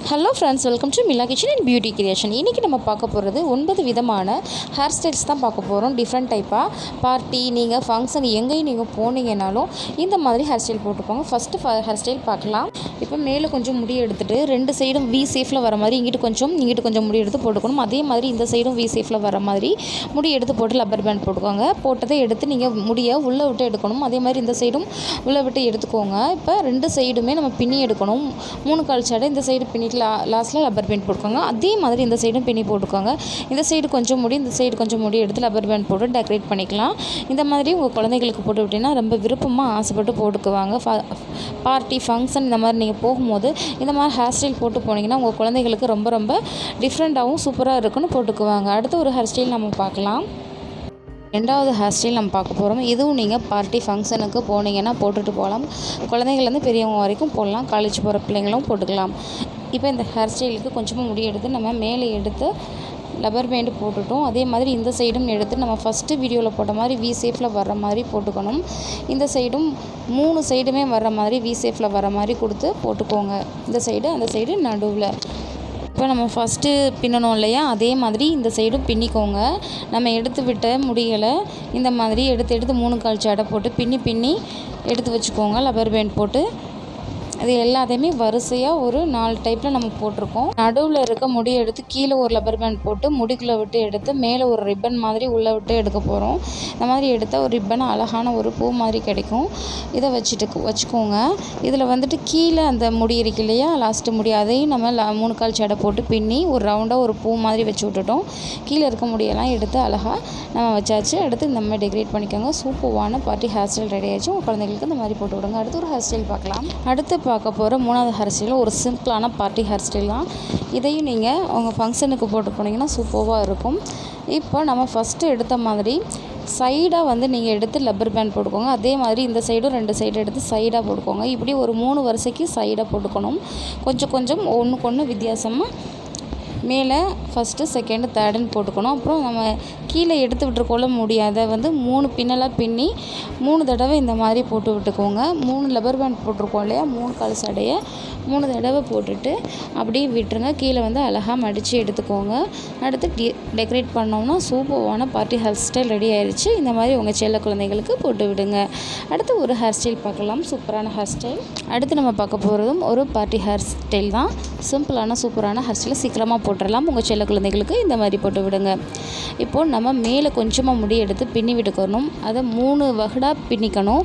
Hello friends, welcome to Milla kitchen and beauty creation. இன்றைக்கி நம்ம பார்க்க போகிறது 9 விதமான ஹேர் ஸ்டைல்ஸ் தான் பார்க்க போகிறோம். டிஃப்ரெண்ட் டைப்பாக பார்ட்டி, நீங்கள் ஃபங்க்ஷன் எங்கேயும் நீங்கள் போனீங்கன்னாலும் இந்த மாதிரி ஹேர் ஸ்டைல் போட்டுப்போங்க. ஃபஸ்ட்டு ஹேர் ஸ்டைல் பார்க்கலாம். இப்போ மேலே கொஞ்சம் முடி எடுத்துகிட்டு 2 சைடும் வி ஷேப்பில் வர மாதிரி இங்கிட்டு கொஞ்சம் முடி எடுத்து போட்டுக்கணும். அதே மாதிரி இந்த சைடும் வி ஷேப்பில் வர மாதிரி முடி எடுத்து போட்டு லப்பர் பேண்ட் போட்டுக்கோங்க. போட்டதை எடுத்து நீங்கள் முடியை உள்ளே விட்டு எடுக்கணும். அதே மாதிரி இந்த சைடும் உள்ளே விட்டு எடுத்துக்கோங்க. இப்போ 2 சைடுமே நம்ம பின்னி எடுக்கணும். 3 கால் சடை இந்த சைடு பின்னி லாஸ்ட்டில் லப்பர் பேண்ட் போட்டுக்கோங்க. அதே மாதிரி இந்த சைடும் பின்னி போட்டுக்கோங்க. இந்த சைடு கொஞ்சம் முடி, இந்த சைடு கொஞ்சம் முடி எடுத்து லப்பர் பேண்ட் போட்டு டெக்கரேட் பண்ணிக்கலாம். இந்த மாதிரி உங்கள் குழந்தைகளுக்கு போட்டு விட்டிங்கன்னா ரொம்ப விருப்பமாக ஆசைப்பட்டு போட்டுக்குவாங்க. பார்ட்டி, ஃபங்க்ஷன் இந்த மாதிரி நீங்கள் போகும்போது இந்த மாதிரி ஹேர் ஸ்டைல் போட்டு போனீங்கன்னா உங்கள் குழந்தைகளுக்கு ரொம்ப டிஃப்ரெண்ட்டாகவும் சூப்பராக இருக்குன்னு போட்டுக்குவாங்க. அடுத்து ஒரு ஹேர் ஸ்டைல் நம்ம பார்க்கலாம். 2வது ஹேர் ஸ்டைல் நம்ம பார்க்க போகிறோம். இதுவும் நீங்கள் பார்ட்டி ஃபங்க்ஷனுக்கு போனீங்கன்னா போட்டுட்டு போகலாம். குழந்தைங்கள்லேருந்து பெரியவங்க வரைக்கும் போடலாம். காலேஜ் போகிற பிள்ளைங்களும் போட்டுக்கலாம். இப்போ இந்த ஹேர் ஸ்டைலுக்கு கொஞ்சமாக முடி எடுத்து நம்ம மேலே எடுத்து லப்பர் பேண்ட் போட்டுட்டோம். அதே மாதிரி இந்த சைடும் எடுத்து நம்ம ஃபஸ்ட்டு வீடியோவில் போட்ட மாதிரி வி ஷேப்பில் வர்ற மாதிரி போட்டுக்கணும். இந்த சைடும் 3 சைடுமே வர்ற மாதிரி வி ஷேப்பில் வர மாதிரி கொடுத்து போட்டுக்கோங்க. இந்த சைடு அந்த சைடு நடுவில். இப்போ நம்ம ஃபஸ்ட்டு பின்னணும் இல்லையா, அதே மாதிரி இந்த சைடும் பின்னிக்கோங்க. நம்ம எடுத்து விட்ட முடிகளை இந்த மாதிரி எடுத்து 3 கால் சடை போட்டு பின்னி எடுத்து வச்சுக்கோங்க. லப்பர் பேண்ட் போட்டு அது எல்லாத்தையுமே வரிசையாக ஒரு 4 டைப்பில் நம்ம போட்டிருக்கோம். நடுவில் இருக்க முடியை எடுத்து கீழே ஒரு லப்பர் பேண்ட் போட்டு முடிக்குள்ளே விட்டு எடுத்து மேலே ஒரு ரிப்பன் மாதிரி உள்ளே விட்டு எடுக்க போகிறோம். இந்த மாதிரி எடுத்தால் ஒரு ரிப்பன் அழகான ஒரு பூ மாதிரி கிடைக்கும். இதை வச்சுக்கோங்க. இதில் வந்துட்டு கீழே அந்த முடி இருக்கு இல்லையா, லாஸ்ட்டு முடி, அதையும் நம்ம 3 கால் சடை போட்டு பின்னி ஒரு ரவுண்டாக ஒரு பூ மாதிரி வச்சு விட்டுட்டோம். கீழே இருக்க முடியெல்லாம் எடுத்து அழகாக நம்ம வச்சாச்சு. அடுத்து இந்த மாதிரி டெக்கரேட் பண்ணிக்கோங்க. சூப்பரான பார்ட்டி ஹேர் ஸ்டைல் ரெடி ஆகிடுச்சு. உங்கள் குழந்தைங்களுக்கு இந்த மாதிரி போட்டு விடுங்க. அடுத்து ஒரு ஹேர் ஸ்டைல் பார்க்கலாம். அடுத்து பார்க்க போகிற 3வது ஹேர் ஸ்டைல் ஒரு சிம்பிளான பார்ட்டி ஹேர் ஸ்டைல் தான். இதையும் நீங்கள் உங்கள் ஃபங்க்ஷனுக்கு போட்டு போனீங்கன்னா சூப்பராக இருக்கும். இப்போ நம்ம ஃபஸ்ட்டு எடுத்த மாதிரி சைடாக வந்து நீங்கள் எடுத்து லப்பர் பேண்ட் போட்டுக்கோங்க. அதே மாதிரி இந்த சைடும் 2 சைடு எடுத்து சைடாக போட்டுக்கோங்க. இப்படி ஒரு 3 வரிசைக்கு சைடாக போட்டுக்கணும். கொஞ்சம் ஒன்றுக்கு ஒன்று வித்தியாசமாக மேலே ஃபஸ்ட்டு, செகண்டு, தேர்டுன்னு போட்டுக்கணும். அப்புறம் நம்ம கீழே எடுத்து விட்டுருக்கொள்ள முடியாத வந்து 3 பின்னலாக பின்னி 3 தடவை இந்த மாதிரி போட்டு விட்டுக்கோங்க. 3 லப்பர் பேண்ட் போட்டிருக்கோம் இல்லையா, 3 கால் சடையை 3 தடவை போட்டுட்டு அப்படியே விட்டுருங்க. கீழே வந்து அழகாக மடித்து எடுத்துக்கோங்க. அடுத்து டெக்கரேட் பண்ணோம்னா சூப்பரான பார்ட்டி ஹேர் ஸ்டைல் ரெடி ஆயிடுச்சு. இந்த மாதிரி உங்கள் செல்ல குழந்தைகளுக்கு போட்டு விடுங்க. அடுத்து ஒரு ஹேர் ஸ்டைல் பார்க்கலாம். சூப்பரான ஹேர் ஸ்டைல். அடுத்து நம்ம பார்க்க போகிறதும் ஒரு பார்ட்டி ஹேர் ஸ்டைல் தான். சிம்பிளான சூப்பரான ஹேர் ஸ்டைலை சீக்கிரமாக போட்டுடலாம். உங்கள் செல்ல குழந்தைகளுக்கு இந்த மாதிரி போட்டு விடுங்க. இப்போது நம்ம மேலே கொஞ்சமாக முடி எடுத்து பின்னி விட்டுக்கணும். அதை 3 வகடாக பின்னிக்கணும்.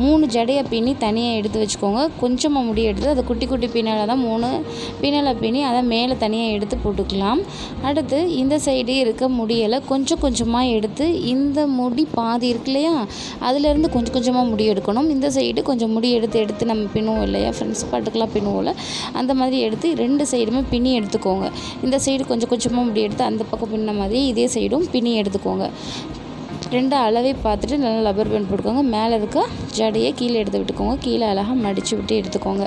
3 ஜடையை பின்னி தனியாக எடுத்து வச்சுக்கோங்க. கொஞ்சமாக முடி எடுத்து அதை குட்டி பின்னலை தான் 3 பின்னலை பின்னி அதை மேலே தனியாக எடுத்து போட்டுக்கலாம். அடுத்து இந்த சைடு இருக்க முடியலை கொஞ்சமாக எடுத்து இந்த முடி பாதி இருக்கு இல்லையா, அதிலேருந்து கொஞ்சமாக முடி எடுக்கணும். இந்த சைடு கொஞ்சம் முடி எடுத்து நம்ம பின்னுவோம் இல்லையா, ஃப்ரெண்ட்ஸ் பாட்டுக்கெலாம் பின்னுவோம்ல, அந்த மாதிரி எடுத்து 2 சைடுமே பின்னி எடுத்துக்கோங்க. இந்த சைடு கொஞ்சமாக முடி எடுத்து அந்த பக்கம் பின்ன மாதிரி இதே சைடும் பின்னி எடுத்துக்கோங்க. 2 அளவை பார்த்துட்டு நல்லா லப்பர் பேண்ட் போட்டுக்கோங்க. மேலே இருக்க ஜடையை கீழே எடுத்து விட்டுக்கோங்க. கீழே அழகாக மடித்து விட்டு எடுத்துக்கோங்க.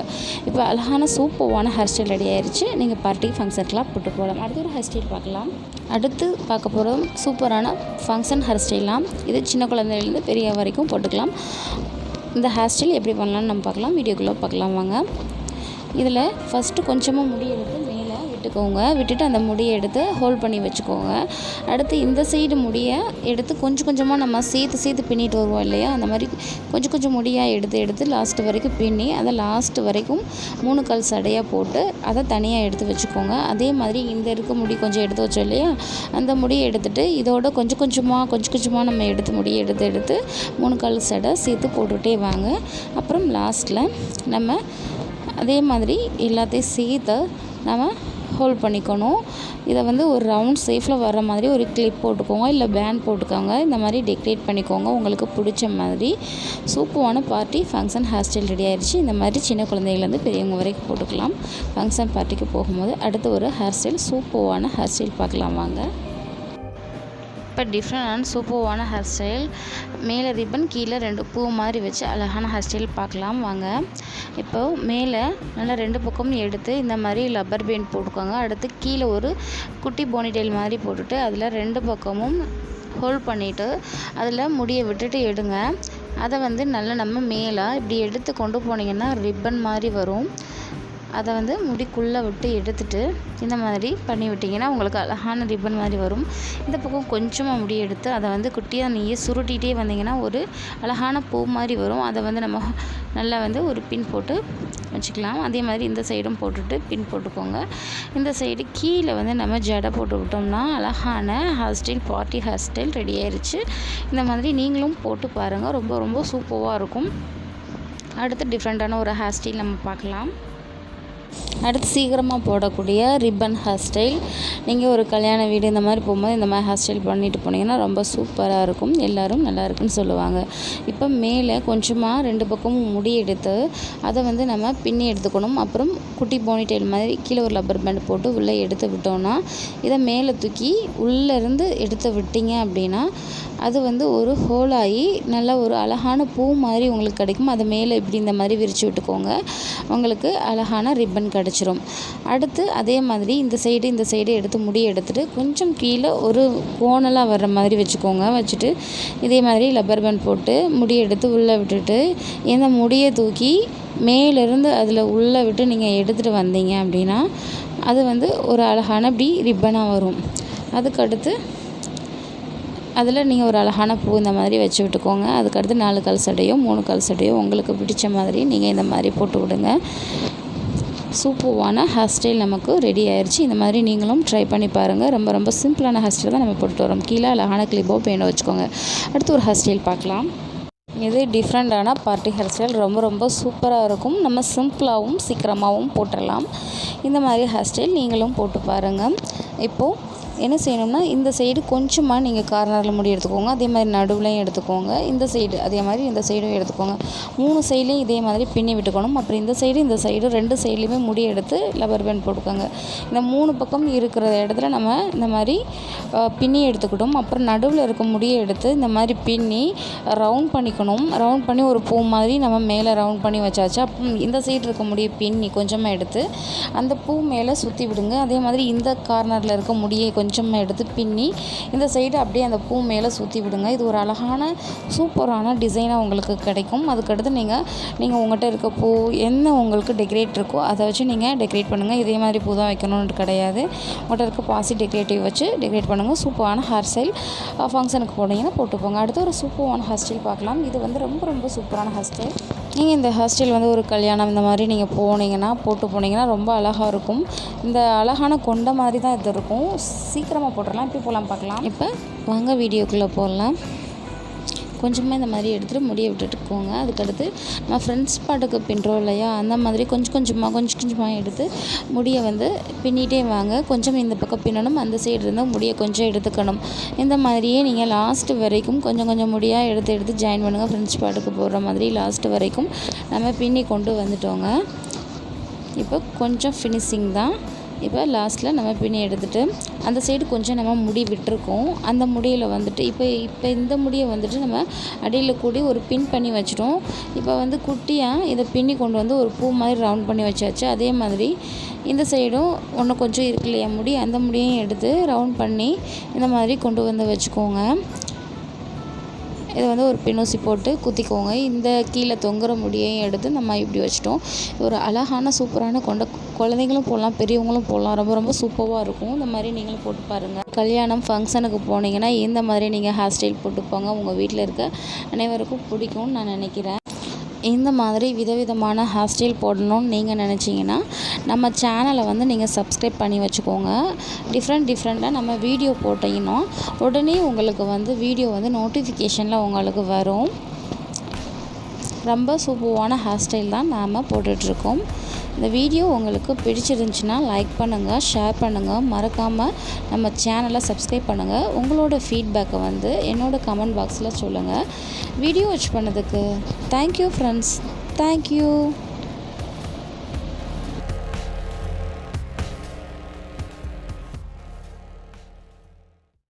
இப்போ அழகான சூப்பரான ஹேர் ஸ்டைல் ரெடி ஆயிடுச்சு. நீங்கள் பார்ட்டி ஃபங்க்ஷனுக்குலாம் போட்டு போகலாம். அடுத்து ஒரு ஹேர் ஸ்டைல் பார்க்கலாம். அடுத்து பார்க்க போகிறோம் சூப்பரான ஃபங்க்ஷன் ஹேர் ஸ்டைலாம். இது சின்ன குழந்தைலேருந்து பெரிய வரைக்கும் போட்டுக்கலாம். இந்த ஹேர் ஸ்டைல் எப்படி பண்ணலான்னு நம்ம பார்க்கலாம். வீடியோக்குள்ளே பார்க்கலாம் வாங்க. இதில் ஃபஸ்ட்டு கொஞ்சமாக முடி எடுத்து மேலே விட்டுக்கோங்க. விட்டுட்டு அந்த முடியை எடுத்து ஹோல்ட் பண்ணி வச்சுக்கோங்க. அடுத்து இந்த சைடு முடியை எடுத்து கொஞ்சமாக நம்ம சேர்த்து பின்னிட்டு வருவோம் இல்லையா, அந்த மாதிரி கொஞ்சம் முடியாக எடுத்து லாஸ்ட்டு வரைக்கும் பின்னி அதை லாஸ்ட்டு வரைக்கும் 3 கால் சடையாக போட்டு அதை தனியாக எடுத்து வச்சுக்கோங்க. அதே மாதிரி இந்த இருக்க முடி கொஞ்சம் எடுத்து வச்சோம் இல்லையா, அந்த முடியை எடுத்துகிட்டு இதோட கொஞ்சமாக நம்ம முடியை எடுத்து 3 கால் சடை சேர்த்து போட்டுகிட்டே வாங்க. அப்புறம் லாஸ்ட்டில் நம்ம அதே மாதிரி எல்லாத்தையும் சேர்த்து நம்ம ஹோல்ட் பண்ணிக்கணும். இதை வந்து ஒரு ரவுண்ட் ஷேப்பில் வர்ற மாதிரி ஒரு கிளிப் போட்டுக்கோங்க, இல்லை பேண்ட் போட்டுக்கோங்க. இந்த மாதிரி டெக்கரேட் பண்ணிக்கோங்க உங்களுக்கு பிடிச்ச மாதிரி. சூப்பரான party function hair style ready ஆயிடுச்சு. இந்த மாதிரி சின்ன குழந்தைங்கலேருந்து பெரியவங்க வரைக்கும் போட்டுக்கலாம் ஃபங்க்ஷன் பார்ட்டிக்கு போகும்போது. அடுத்து ஒரு ஹேர் ஸ்டைல் சூப்பரான ஹேர் ஸ்டைல் பார்க்கலாம் வாங்க. இப்போ டிஃப்ரெண்டான சூப்பரான ஹேர் ஸ்டைல். மேலே ரிப்பன், கீழே 2 பூ மாதிரி வச்சு அழகான ஹேர் ஸ்டைல் பார்க்கலாம் வாங்க. இப்போது மேலே நல்லா 2 பக்கமும் எடுத்து இந்த மாதிரி லப்பர் பேண்ட் போட்டுக்கோங்க. அடுத்து கீழே ஒரு குட்டி போனிடெயில் மாதிரி போட்டுட்டு அதில் 2 பக்கமும் ஹோல்ட் பண்ணிவிட்டு அதில் முடியை விட்டுட்டு எடுங்க. அதை வந்து நல்லா நம்ம மேலே இப்படி எடுத்து கொண்டு போனீங்கன்னா ரிப்பன் மாதிரி வரும். அதை வந்து முடிக்குள்ளே விட்டு எடுத்துட்டு இந்த மாதிரி பண்ணி விட்டிங்கன்னா உங்களுக்கு அழகான ரிப்பன் மாதிரி வரும். இந்த பக்கம் கொஞ்சமாக முடி எடுத்து அதை வந்து குட்டியாக நீயே சுருட்டிகிட்டே வந்தீங்கன்னா ஒரு அழகான பூ மாதிரி வரும். அதை வந்து நம்ம நல்லா வந்து ஒரு பின் போட்டு வச்சுக்கலாம். அதே மாதிரி இந்த சைடும் போட்டுட்டு பின் போட்டுக்கோங்க. இந்த சைடு கீழே வந்து நம்ம ஜடை போட்டு விட்டோம்னா அழகான hair style, party hair style ready ஆயிடுச்சு. இந்த மாதிரி நீங்களும் போட்டு பாருங்கள், ரொம்ப ரொம்ப சூப்பராக இருக்கும். அடுத்து டிஃப்ரெண்ட்டான ஒரு ஹேர் ஸ்டைல் நம்ம பார்க்கலாம். அடுத்து சீக்கிரமாக போடக்கூடிய ரிப்பன் ஹேர் ஸ்டைல். நீங்கள் ஒரு கல்யாண வீடு இந்த மாதிரி போகும்போது இந்த மாதிரி ஹேர் ஸ்டைல் பண்ணிட்டு போனீங்கன்னா ரொம்ப சூப்பராக இருக்கும். எல்லோரும் நல்லா இருக்குன்னு சொல்லுவாங்க. இப்போ மேலே கொஞ்சமாக 2 பக்கமும் முடி எடுத்து அதை வந்து நம்ம பின்னி எடுத்துக்கணும். அப்புறம் குட்டி போனிடெயில் மாதிரி கீழே ஒரு ரப்பர் பேண்ட் போட்டு உள்ளே எடுத்து விட்டோன்னா இதை மேலே தூக்கி உள்ளேருந்து எடுத்து விட்டீங்க அப்படின்னா அது வந்து ஒரு ஹோலாகி நல்ல ஒரு அழகான பூ மாதிரி உங்களுக்கு கிடைக்கும். அதை மேலே இப்படி இந்த மாதிரி விரித்து விட்டுக்கோங்க, உங்களுக்கு அழகான ரிப்பன் கிடச்சிரும். அடுத்து அதே மாதிரி இந்த சைடு எடுத்து முடி எடுத்துகிட்டு கொஞ்சம் கீழே ஒரு கோணலாக வர்ற மாதிரி வச்சுக்கோங்க. வச்சுட்டு இதே மாதிரி ரப்பர் பேண்ட் போட்டு முடி எடுத்து உள்ளே விட்டுட்டு இந்த முடியை தூக்கி மேலேருந்து அதில் உள்ளே விட்டு நீங்கள் எடுத்துகிட்டு வந்தீங்க அப்படின்னா அது வந்து ஒரு அழகான இப்படி ரிப்பனாக வரும். அதுக்கடுத்து அதில் நீங்கள் ஒரு அழகான பூ இந்த மாதிரி வச்சு விட்டுக்கோங்க. அதுக்கடுத்து 4 கால் சடையோ 3 கால் சடையோ உங்களுக்கு பிடிச்ச மாதிரி நீங்கள் இந்த மாதிரி போட்டு விடுங்க. சூப்பரான ஹேர் ஸ்டைல் நமக்கு ரெடி ஆயிடுச்சு. இந்த மாதிரி நீங்களும் ட்ரை பண்ணி பாருங்கள். ரொம்ப ரொம்ப சிம்பிளான ஹேர் ஸ்டைல் தான் நம்ம போட்டு வரோம். கீழே அழகான கிளிப்போ பெயிண்ட் வச்சுக்கோங்க. அடுத்து ஒரு ஹேர் ஸ்டைல் பார்க்கலாம். இது டிஃப்ரெண்ட்டான பார்ட்டி ஹேர் ஸ்டைல், ரொம்ப ரொம்ப சூப்பராக இருக்கும். நம்ம சிம்பிளாகவும் சீக்கிரமாகவும் போட்டுடலாம். இந்த மாதிரி ஹேர் ஸ்டைல் நீங்களும் போட்டு பாருங்கள். இப்போது என்ன செய்யணும்னா இந்த சைடு கொஞ்சமாக நீங்கள் கார்னரில் முடி எடுத்துக்கோங்க. அதே மாதிரி நடுவுலையும் எடுத்துக்கோங்க. இந்த சைடு அதே மாதிரி இந்த சைடும் எடுத்துக்கோங்க. 3 சைட்லேயும் இதே மாதிரி பின்னி விட்டுக்கணும். அப்புறம் இந்த சைடு 2 சைட்லேயுமே முடி எடுத்து ரப்பர் பேண்ட் போட்டுக்கோங்க. இந்த 3 பக்கம் இருக்கிற இடத்துல நம்ம இந்த மாதிரி பின்னி எடுத்துக்கிட்டோம். அப்புறம் நடுவில் இருக்க முடியை எடுத்து இந்த மாதிரி பின்னி ரவுண்ட் பண்ணிக்கணும். ரவுண்ட் பண்ணி ஒரு பூ மாதிரி நம்ம மேலே ரவுண்ட் பண்ணி வச்சாச்சு. அப்போ இந்த சைடு இருக்க முடியை பின்னி கொஞ்சமாக எடுத்து அந்த பூ மேலே சுற்றி விடுங்க. அதே மாதிரி இந்த கார்னரில் இருக்க முடியை கொஞ்சமாக எடுத்து பின்னி இந்த சைடு அப்படியே அந்த பூ மேலே சுற்றி விடுங்க. இது ஒரு அழகான சூப்பரான டிசைனாக உங்களுக்கு கிடைக்கும். அதுக்கடுத்து நீங்கள் உங்கள்கிட்ட இருக்க பூ என்ன உங்களுக்கு டெக்கரேட் இருக்கோ அதை வச்சு நீங்கள் டெக்கரேட் பண்ணுங்கள். இதே மாதிரி பூ தான் வைக்கணும்னு கிடையாது. உங்கள்கிட்ட இருக்க பாசி டெக்கரேட்டிவ் வச்சு டெக்கரேட் பண்ணுங்கள். சூப்பரான ஹேர் ஸ்டைல் ஃபங்க்ஷனுக்கு போனீங்கன்னா போட்டுப்போங்க. அடுத்து ஒரு சூப்பரான ஹேர் ஸ்டைல் பார்க்கலாம். இது வந்து ரொம்ப ரொம்ப சூப்பரான ஹேர் ஸ்டைல். நீங்கள் இந்த ஹேர் ஸ்டைல் வந்து ஒரு கல்யாணம் இந்த மாதிரி நீங்கள் போட்டு போனீங்கன்னா ரொம்ப அழகாக இருக்கும். இந்த அழகான கொண்ட மாதிரி தான் இது இருக்கும். சீக்கிரமாக போட்டுடலாம். இப்போ போகலாம் பார்க்கலாம். இப்போ வாங்க வீடியோக்குள்ளே போடலாம். கொஞ்சமாக இந்த மாதிரி எடுத்துகிட்டு முடியை விட்டுட்டுக்கோங்க. அதுக்கடுத்து நம்ம ஃப்ரெண்ட்ஸ் பாட்டுக்கு பின்னுறோம் இல்லையா, அந்த மாதிரி கொஞ்சம் கொஞ்சமாக எடுத்து முடியை வந்து பின்னிகிட்டே வாங்க. கொஞ்சம் இந்த பக்கம் பின்னணும், அந்த சைடு இருந்தால் முடியை கொஞ்சம் எடுத்துக்கணும். இந்த மாதிரியே நீங்கள் லாஸ்ட்டு வரைக்கும் கொஞ்சம் முடியாக எடுத்து ஜாயின் பண்ணுங்கள். ஃப்ரெண்ட்ஸ் பாட்டுக்கு போடுற மாதிரி லாஸ்ட்டு வரைக்கும் நம்ம பின்னி கொண்டு வந்துட்டோங்க. இப்போ கொஞ்சம் ஃபினிஷிங் தான். இப்போ லாஸ்ட்டில் நம்ம பின்னி எடுத்துகிட்டு அந்த சைடு கொஞ்சம் நம்ம முடி விட்டுருக்கோம். அந்த முடியில் வந்துட்டு இப்போ இந்த முடியை வந்துட்டு நம்ம அடியில் கூடி ஒரு பின் பண்ணி வச்சிட்டோம். இப்போ வந்து குட்டியாக இதை பின்னி கொண்டு வந்து ஒரு பூ மாதிரி ரவுண்ட் பண்ணி வச்சாச்சு. அதே மாதிரி இந்த சைடும் ஒன்று கொஞ்சம் இருக்கு இல்லையா முடி, அந்த முடியையும் எடுத்து ரவுண்ட் பண்ணி இந்த மாதிரி கொண்டு வந்து வச்சுக்கோங்க. இதை வந்து ஒரு பின்னூசி போட்டு குத்திக்கோங்க. இந்த கீழே தொங்குற முடியையும் எடுத்து நம்ம இப்படி வச்சிட்டோம். ஒரு அழகான சூப்பரான குழந்தைங்களும் போடலாம், பெரியவங்களும் போடலாம். ரொம்ப ரொம்ப சூப்பராக இருக்கும். இந்த மாதிரி நீங்களும் போட்டு பாருங்கள். கல்யாணம் ஃபங்க்ஷனுக்கு போனீங்கன்னா இந்த மாதிரி நீங்கள் ஹேர் ஸ்டைல் போட்டுப்பாங்க. உங்கள் வீட்டில் இருக்க அனைவருக்கும் பிடிக்கும்னு நான் நினைக்கிறேன். இந்த மாதிரி விதவிதமான ஹேர் ஸ்டைல் போடணும்னு நீங்கள் நினச்சிங்கன்னா நம்ம சேனலை வந்து நீங்கள் சப்ஸ்கிரைப் பண்ணி வச்சுக்கோங்க. டிஃப்ரெண்ட்டாக நம்ம வீடியோ போட்டிங்கன்னா உடனே உங்களுக்கு வந்து வீடியோ வந்து நோட்டிஃபிகேஷனில் உங்களுக்கு வரும். ரொம்ப சூப்பரான ஹேர் ஸ்டைல் தான் நாம் போட்டுட்ருக்கோம். இந்த வீடியோ உங்களுக்கு பிடிச்சிருந்துச்சுன்னா லைக் பண்ணுங்கள், ஷேர் பண்ணுங்கள், மறக்காமல் நம்ம சேனலை சப்ஸ்கிரைப் பண்ணுங்கள். உங்களோட ஃபீட்பேக்கை வந்து என்னோடய கமெண்ட் பாக்ஸில் சொல்லுங்கள். வீடியோ வாட்ச் பண்ணதுக்கு தேங்க்யூ ஃப்ரெண்ட்ஸ். தேங்க்யூ.